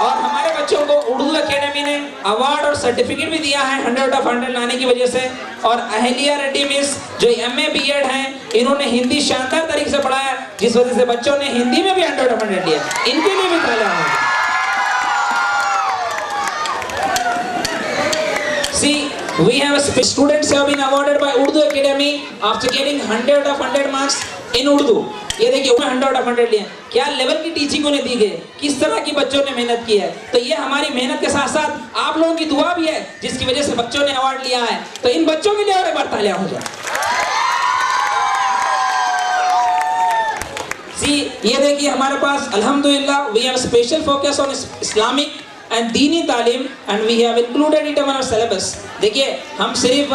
और हमारे बच्चों को उर्दू एकेडमी ने अवार्ड और सर्टिफिकेट भी दिया है 100 of 100 लाने की वजह से। और अहलिया रेड्डी मिस जो MA BEd हैं, इन्होंने हिंदी शानदार तरीके से पढ़ाया, जिस वजह से बच्चों ने हिंदी में भी 100 of 100 लिया। इनके लिए भी तालियां होंगी। See, we have students have been awarded by Urdu Academy after getting 100 of 100 marks in Urdu। ये देखिए 100 of 100 लिए, क्या लेवल की टीचिंग उन्हें दी गई, किस तरह की बच्चों ने मेहनत की है। तो ये हमारी मेहनत के साथ साथ आप लोगों की दुआ भी है, जिसकी वजह से बच्चों ने अवार्ड लिया है। तो इन बच्चों के लिए और एक बार तालियां हो जाए। See, ये देखिए हमारे पास अल्हम्दुलिल्लाह we have special focus on Islamic and दीनी तालीम and we have included it in our syllabus। देखिए हम सिर्फ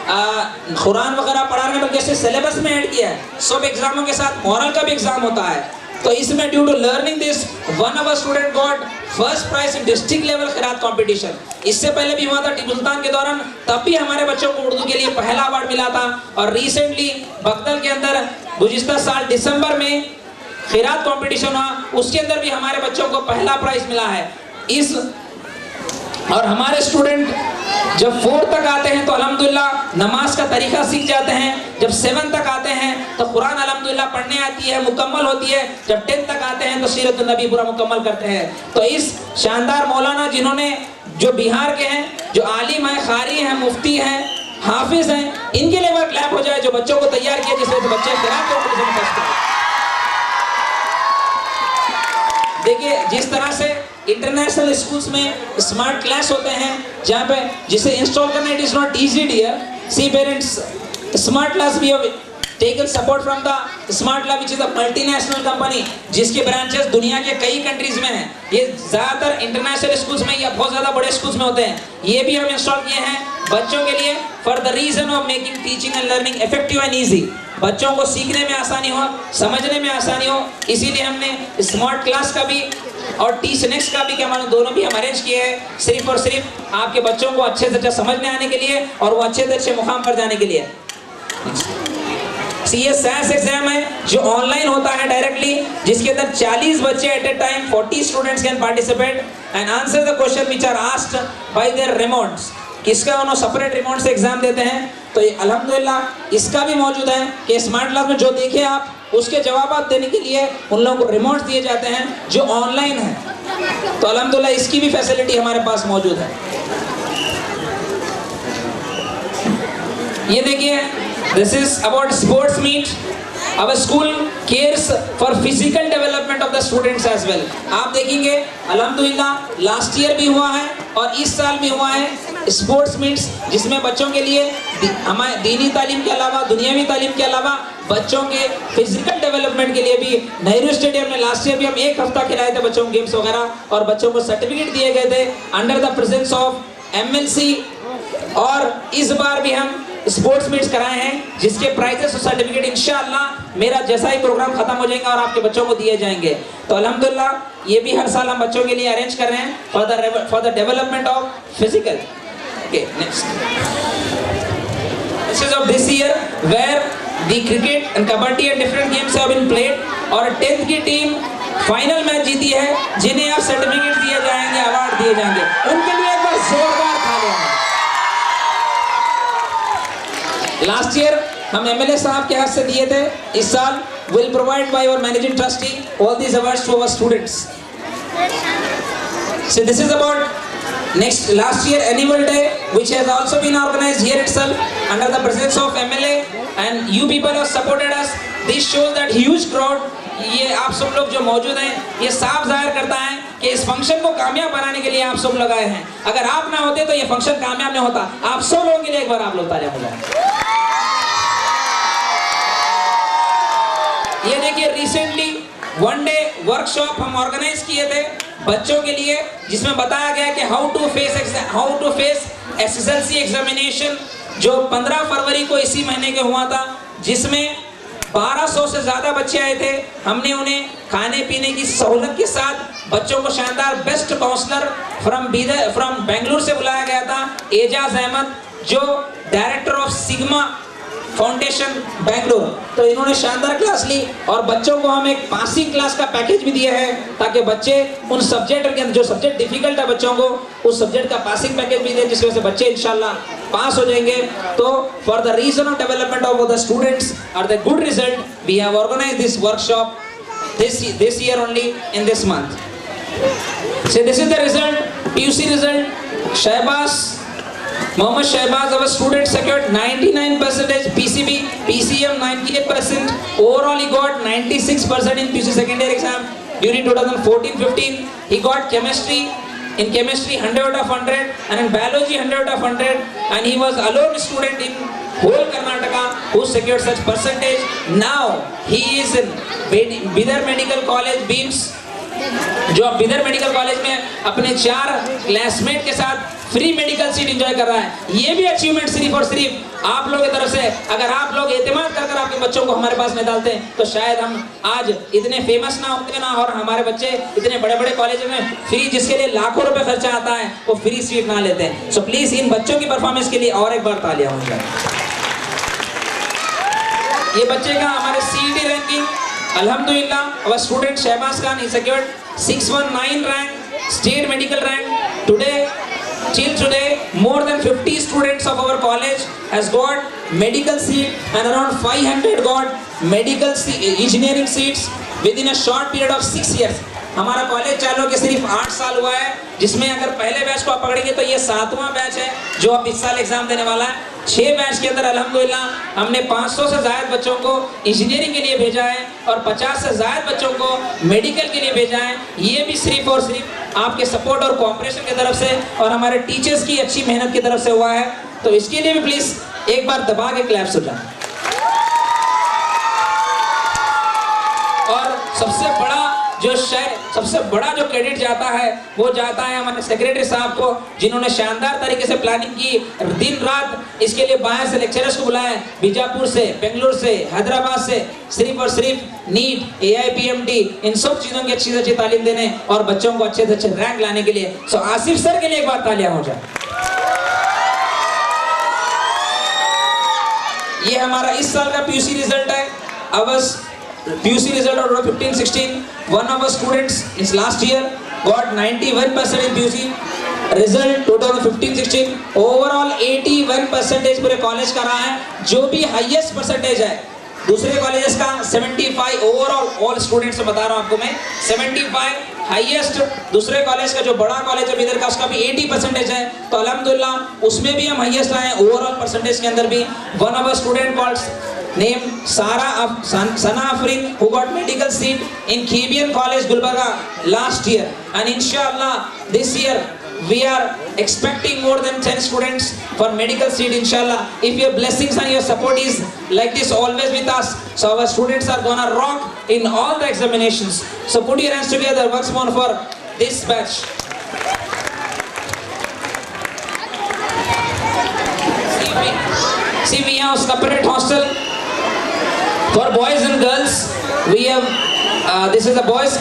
कुरान वगैरह पढ़ा रहे हैं, बल्कि इसे सिलेबस में ऐड किया है। सब एग्जामों के साथ मॉरल का भी एग्जाम होता है। तो इसमें due to learning this one of our student got first prize in district level खिरात कंपटीशन। इससे पहले भी हुआ था टीपू सुल्तान के दौरान, तब भी हमारे बच्चों को उर्दू के लिए पहला अवार्ड मिला था। और रिसेंटली बगदल के अंदर गुज़िश्ता साल दिसंबर में खिरात कंपटीशन हुआ, उसके अंदर भी हमारे बच्चों को पहला प्राइज मिला है। और हमारे स्टूडेंट जब 4 तक आते हैं तो अल्हम्दुलिल्लाह नमाज का तरीका सीख जाते हैं। जब 7 तक आते हैं तो कुरान अल्हम्दुलिल्लाह पढ़ने आती है, मुकम्मल होती है। जब 10 तक आते हैं तो सीरत नबी पूरा मुकम्मल करते हैं। तो इस शानदार मौलाना जिन्होंने, जो बिहार के हैं, जो आलिम हैं, कारी हैं, मुफ्ती हैं, हाफिज हैं, इनके लिए एक क्लैप हो जाए, जो बच्चों को तैयार किया, जिससे तो बच्चे खिलाफ देखिए जिस तरह से इंटरनेशनल स्कूल्स में स्मार्ट क्लास होते हैं, जहाँ पे जिसे इंस्टॉल करना it is not easy dear. See parents, smart class we have taken support from the smart lab which is a multinational company, जिसके ब्रांचेस दुनिया के कई कंट्रीज में हैं। ये ज्यादातर इंटरनेशनल स्कूल्स में या बहुत ज्यादा बड़े स्कूल्स में होते हैं। ये भी हम इंस्टॉल किए हैं बच्चों के लिए for the reason of making teaching and learning effective and easy. बच्चों को सीखने में आसानी हो, समझने में आसानी हो, इसीलिए हमने स्मार्ट क्लास का भी और टीच नेक्स्ट का भी दोनों भी हम अरेंज किए हैं, सिर्फ और सिर्फ आपके बच्चों को अच्छे से अच्छा समझने आने के लिए और वो अच्छे से अच्छे मुकाम पर जाने के लिए। ये साइंस एग्जाम है जो ऑनलाइन होता है डायरेक्टली, जिसके अंदर 40 बच्चे at a time 40 students can participate and answer the question which are asked by their remotes. किसका उन्होंने सेपरेट रिमोट से एग्जाम देते हैं। तो ये अल्हम्दुलिल्लाह इसका भी मौजूद है कि स्मार्ट क्लास में जो देखे आप उसके जवाब देने के लिए उन लोगों को रिमोट दिए जाते हैं जो ऑनलाइन है। तो अल्हम्दुलिल्लाह इसकी भी फैसिलिटी हमारे पास मौजूद है। ये देखिए this is about sports meet. Our school cares for physical development of the students as well। आप देखेंगे अल्हम्दुलिल्लाह लास्ट ईयर भी हुआ है और इस साल भी हुआ है स्पोर्ट्स मीट्स, जिसमें बच्चों के लिए हमारे दीनी तालीम के अलावा, दुनियावी तालीम के अलावा बच्चों के फिजिकल डेवलपमेंट के लिए भी नेहरू स्टेडियम में लास्ट ईयर भी हम 1 हफ्ता खिलाए थे बच्चों को गेम्स वगैरह, और बच्चों को सर्टिफिकेट दिए गए थे under the presence of MLC। और इस बार भी हम स्पोर्ट्स मीट्स कराए हैं, जिसके प्राइजेस और सर्टिफिकेट इंशाअल्लाह मेरा जैसा ही प्रोग्राम खत्म हो जाएगा और आपके बच्चों को दिए जाएंगे। तो अल्हम्दुलिल्लाह ये भी हर साल हम बच्चों के लिए अरेंज कर रहे हैं for the development of physical. Okay, next this is of this year where the cricket and kabaddi and different games have been played और 10th की टीम फाइनल मैच जीती है, जिन्हें आप सर्टिफिकेट दिए जाएंगे, अवार्ड दिए जाएंगे। उनके लिए एक बार जोरदार तालियां। लास्ट ईयर हम MLA साहब के हाथ से दिए थे, इस साल will provide by our managing trustee all these awards to our students. So this is about next last year annual day which has also been organized here itself under the presence of MLA and you people have supported us। This shows that huge crowd। ये आप सब लोग जो मौजूद हैं, ये साफ जाहिर करता है कि इस फंक्शन को कामयाब बनाने के लिए आप सब लोग आए हैं। अगर आप ना होते तो ये फंक्शन कामयाब नहीं होता। आप सब लोगों के लिए एक बार आप लोग तालियां बजाएं। ये देखिए रिसेंटली 1 डे वर्कशॉप हम ऑर्गेनाइज किए थे बच्चों के लिए, जिसमें बताया गया कि how to face SSLC examination, जो 15 फरवरी को इसी महीने के हुआ था, जिसमें 1200 से ज्यादा बच्चे आए थे। हमने उन्हें खाने पीने की सहूलत के साथ बच्चों को शानदार बेस्ट काउंसलर फ्रॉम बेंगलुरु से बुलाया गया था, एजाज अहमद, जो director of sigma foundation Bengaluru. तो इन्होंने शानदार क्लास ली और बच्चों को हम एक पासिंग क्लास का पैकेज भी दिया है ताकि बच्चे उन सब्जेक्ट के जो सब्जेक्ट डिफिकल्ट है बच्चों को उस सब्जेक्ट का पासिंग पैकेज भी दें जिसकी वजह से बच्चे इंशाल्लाह पास हो जाएंगे। तो for the reason of development of the students और the good result we have organised this workshop this year only in this month. So this is the result, PUC result. Shahbaz, Mohammad Shahbaz, our student secured 99% PCB, PCM 98%. Overall he got 96% in PUC second year exam during 2014-15. He got chemistry. In chemistry 100 out of 100 and in biology 100 out of 100 and he was alone student in whole Karnataka who secured such percentage. Now he is in Bidar Medical College BIMS जो अब Bidar medical college में अपने 4 classmate के साथ free medical seat enjoy कर रहा है। ये भी अचीवमेंट सिर्फ और सिर्फ आप लोगों की तरफ से। अगर आप लोग एतमाद कर आपके बच्चों को हमारे पास नहीं डालते तो शायद हम आज इतने फेमस ना होते ना और हमारे बच्चे इतने बड़े बड़े कॉलेज में फ्री जिसके लिए लाखों रुपए खर्चा आता है वो फ्री सीट ना लेते हैं। सो प्लीज इन बच्चों की परफॉर्मेंस के लिए और एक बार तालियां हो जाए। ये बच्चे का हमारे CET रैंकिंग अल्हम्दुलिल्लाह our student Shahbaz Khan he secured 619 rank state medical rank. Till today more than 50 students of our college has got medical seat and around 500 got medical engineering seats within a short period of 6 years. हमारा college चालू के सिर्फ 8 साल हुआ है जिसमें अगर पहले बैच को आप पकड़ेंगे तो ये 7वां बैच है जो अब इस साल एग्जाम देने वाला है। 6 बैच के अंदर अल्हम्दुलिल्लाह हमने 500 से ज़्यादा बच्चों को इंजीनियरिंग के लिए भेजा है और 50 से ज़्यादा बच्चों को मेडिकल के लिए भेजा है। ये भी सिर्फ और सिर्फ आपके सपोर्ट और कोऑपरेशन की तरफ से और हमारे टीचर्स की अच्छी मेहनत की तरफ से हुआ है। तो इसके लिए भी प्लीज़ एक बार दबा के क्लैप्स हो जाए। और सबसे बड़ा जो क्रेडिट जाता है वो जाता है हमारे सेक्रेटरी साहब को जिन्होंने शानदार तरीके से प्लानिंग की, दिन रात इसके लिए बाहर से लेक्चरर्स को बुलाया, बीजापुर से, बेंगलुरु से, हैदराबाद से, सिर्फ और सिर्फ नीट, AIPMT इन सब चीज़ों की अच्छी से अच्छी तालीम देने और बच्चों को अच्छे से अच्छे रैंक लाने के लिए। सो आसिफ सर के लिए एक बार तालियां हो जाए। ये हमारा इस साल का PUC रिजल्ट है। PUC result of 15-16. One of our students is last year got 91% in PUC result 2015-16. Overall 81% पूरे कॉलेज का रहा है जो भी हाईएस्ट परसेंटेज है। दूसरे कॉलेजेस का 75 ओवरऑल ऑल स्टूडेंट्स बता रहा हूँ आपको मैं 75 हाईएस्ट। दूसरे कॉलेज का जो बड़ा कॉलेज है इधर का उसका भी 80% है। तो अल्हम्दुलिल्लाह उसमें भी हम हाईएस्ट आए ओवरऑल परसेंटेज के अंदर भी। One of our student called name Sana Afrin who got medical seat in KBN College Gulbarga last year and inshallah this year we are expecting more than 10 students for medical seat inshallah if your blessings and your support is like this always with us. So our students are gonna rock in all the examinations. So put your hands together once more for this batch. See we have separate hostel for boys and girls. We have this is a boys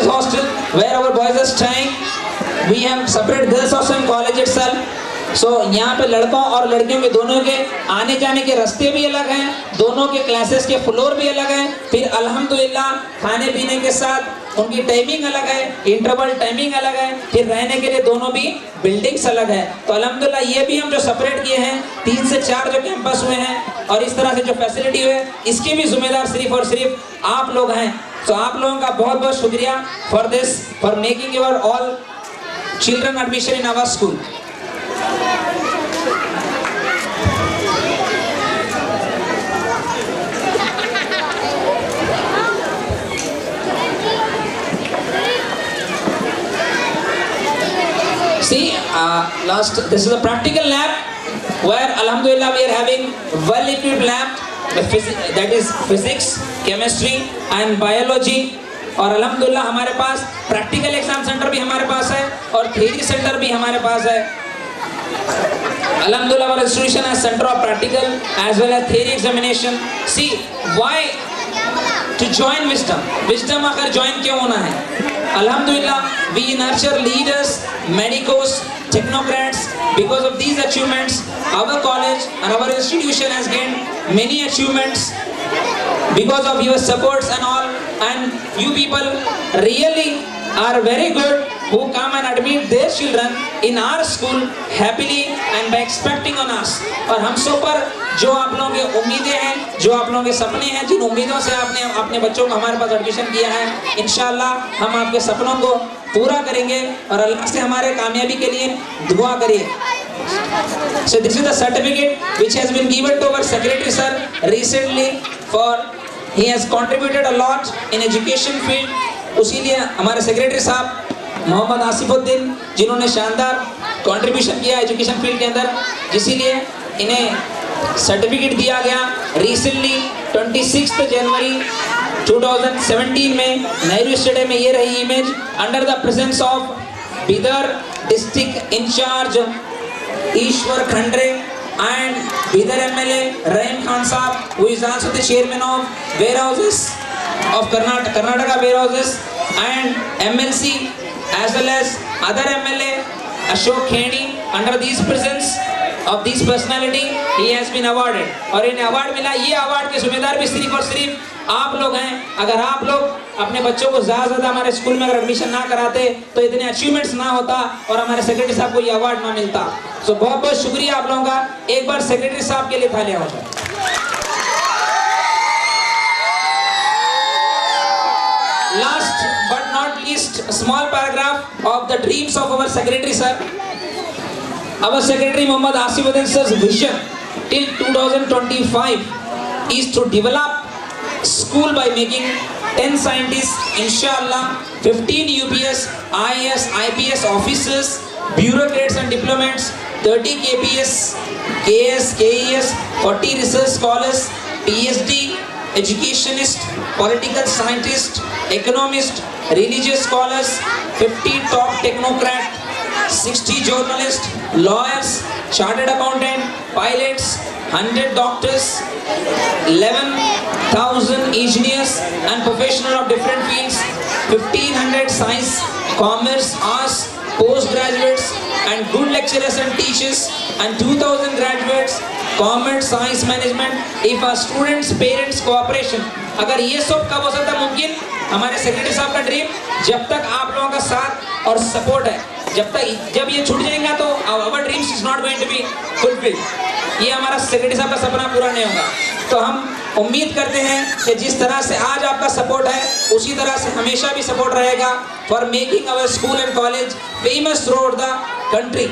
hostel where our boys are staying. We have separate girls hostel in college itself. So यहाँ पे लड़कों और लड़कियों के दोनों के आने जाने के रास्ते भी अलग हैं, दोनों के क्लासेस के फ्लोर भी अलग हैं। फिर अल्हम्दुलिल्लाह खाने पीने के साथ उनकी टाइमिंग अलग है, इंटरवल टाइमिंग अलग है, फिर रहने के लिए दोनों भी बिल्डिंग्स अलग है। तो अल्हम्दुलिल्लाह ये भी हम जो सेपरेट किए हैं 3 से 4 जो कैंपस हुए हैं और इस तरह से जो फैसिलिटी हुए इसके भी जिम्मेदार सिर्फ और सिर्फ आप लोग हैं। तो आप लोगों का बहुत बहुत शुक्रिया for this for making your all children admission in our school. See, this is a practical lab where alhamdulillah we are having well equipped lab that is physics, chemistry and biology और अल्हम्दुलिल्लाह हमारे पास practical exam centre भी हमारे पास है और theory centre भी हमारे पास है। Alhamdulillah our institution has center of practical as well as theory examination. See why to join wisdom? Wisdom आखिर join क्यों होना है? Alhamdulillah we nurture leaders, medicos, technocrats Because of these achievements, our college and our institution has gained many achievements because of your supports and all. And you people really are very good who come and admit their children in our school happily and by expecting on us. और हम सब पर जो आप लोगों की उम्मीदें हैं, जो आप लोगों के सपने हैं, जिन उम्मीदों से आपने अपने बच्चों को हमारे पास एडमिशन किया है, इंशाल्लाह हम आपके सपनों को पूरा करेंगे और अल्लाह से हमारे कामयाबी के लिए दुआ करिए. So this is the certificate which has been given to our secretary sir recently for he has contributed a lot in education field. उसीलिए हमारे सेक्रेटरी साहब मोहम्मद आसिफुद्दीन जिन्होंने शानदार कंट्रीब्यूशन किया एजुकेशन फील्ड के अंदर, जिसीलिए इन्हें सर्टिफिकेट दिया गया. रिसेंटली 26 जनवरी 2017 में नेहरू स्टेडियम में ये रही image under the presence of Bidar district incharge Ishwar Khandre and Bidar MLA Rahim Khan Saab, who is also the chairman of warehouses of Karnataka warehouses, and MLC as well as other MLA Ashok Khedi. Under these presence of this personality, he has been awarded. और इन्हें award मिला. ये award के जिम्मेदार भी सिर्फ और सिर्फ आप लोग हैं. अगर आप लोग अपने बच्चों को ज़्यादा हमारे स्कूल में अगर एडमिशन ना कराते तो इतने अचीवमेंट्स ना होता और हमारे सेक्रेटरी साहब को ये अवार्ड ना मिलता. तो बहुत बहुत शुक्रिया आप लोगों का. एक बार सेक्रेटरी साहब के लिए तालियां हो जाए. Last but not least, a small paragraph of the dreams of our secretary sir. Our secretary Muhammad Asifuddin sir's vision till 2025 is to develop school by making 10 scientists, inshallah, 15 UPS, IAS, IPS officers, bureaucrats and diplomats, 30 KPS, KS, KES, 40 research scholars, PhD, educationist, political scientist, economist, religious scholars, 50 top technocrat, 60 journalists, lawyers, chartered accountant, pilots, 100 doctors, 11,000 engineers and professionals of different fields, 1,500 science, commerce, arts, postgraduates and good lecturers and teachers, and 2,000 graduates, commerce, science management. If a students, parents cooperation, अगर ये सब कब हो सकता है मुमकिन? हमारे secretary साहब का ड्रीम, जब तक आप लोगों का साथ और सपोर्ट है, जब ये छूट जाएगा तो our dreams is not going to be fulfilled. ये हमारा सेक्रेटरी साहब का सपना पूरा नहीं होगा. तो हम उम्मीद करते हैं कि जिस तरह से आज आपका सपोर्ट है उसी तरह से हमेशा भी सपोर्ट रहेगा for making our school and college famous through out the country.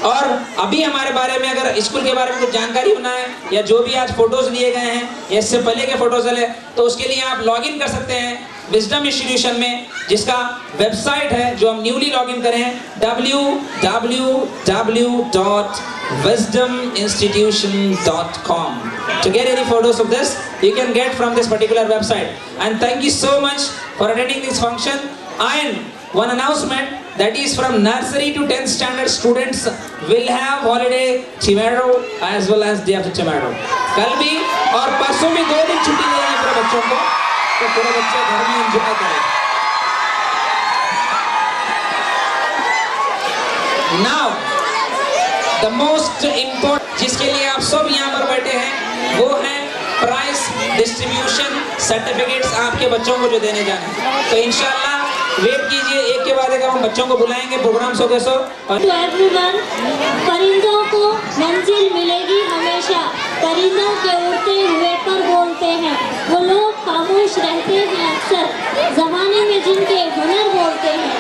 और अभी हमारे बारे में अगर स्कूल के बारे में कुछ जानकारी होना है या जो भी आज फोटोज लिए गए हैं या इससे पहले के फोटोज है तो उसके लिए आप लॉग इन कर सकते हैं विजडम इंस्टीट्यूशन में, जिसका वेबसाइट है जो हम न्यूली लॉग इन करें www.wisdominstitution.com. To get any photos of this, you can get from this particular website. And thank you so much for attending this function. And one announcement that is from nursery to 10th standard students will have holiday tomorrow as well as day after tomorrow. कल भी और परसों भी 2 दिन छुट्टी दे रहे हैं पूरे बच्चों को, तो पूरे बच्चे घर में एंजॉय करें. Now, the most important जिसके लिए आप सब यहाँ पर बैठे हैं वो है प्राइज डिस्ट्रीब्यूशन सर्टिफिकेट्स आपके बच्चों को जो देने जाने. तो इंशाल्लाह वेट कीजिए, एक के बाद एक हम बच्चों को बुलाएंगे प्रोग्राम सो के सो. और परिंदों को मंजिल मिलेगी हमेशा, परिंदों के उड़ते हुए पर बोलते हैं, वो लोग खामोश रहते हैं अक्सर, जमाने में जिनके हुनर बोलते हैं.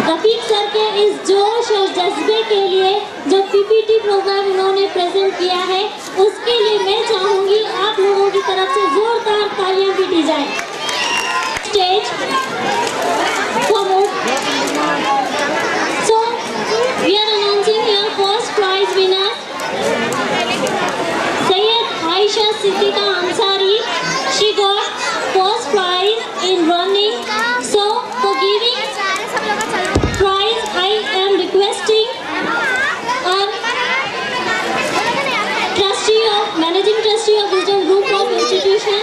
रफीक सर के इस जोश और जज्बे के लिए जो पीपीटी प्रोग्राम इन्होंने प्रेजेंट किया है उसके लिए मैं चाहूँगी आप लोगों की तरफ से जोरदार तालियां पीटी जाए. Stage So, we are announcing your first prize winner, Sayyed Aisha Siddiqa Ansari. She got first prize in running. So, for giving prize, I am requesting our managing trustee of Wisdom Group of Institution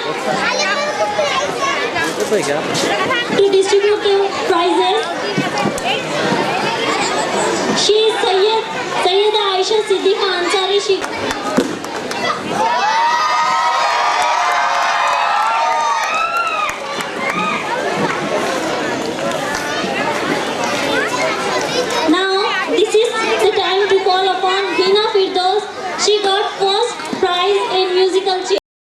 to distribute the prizes.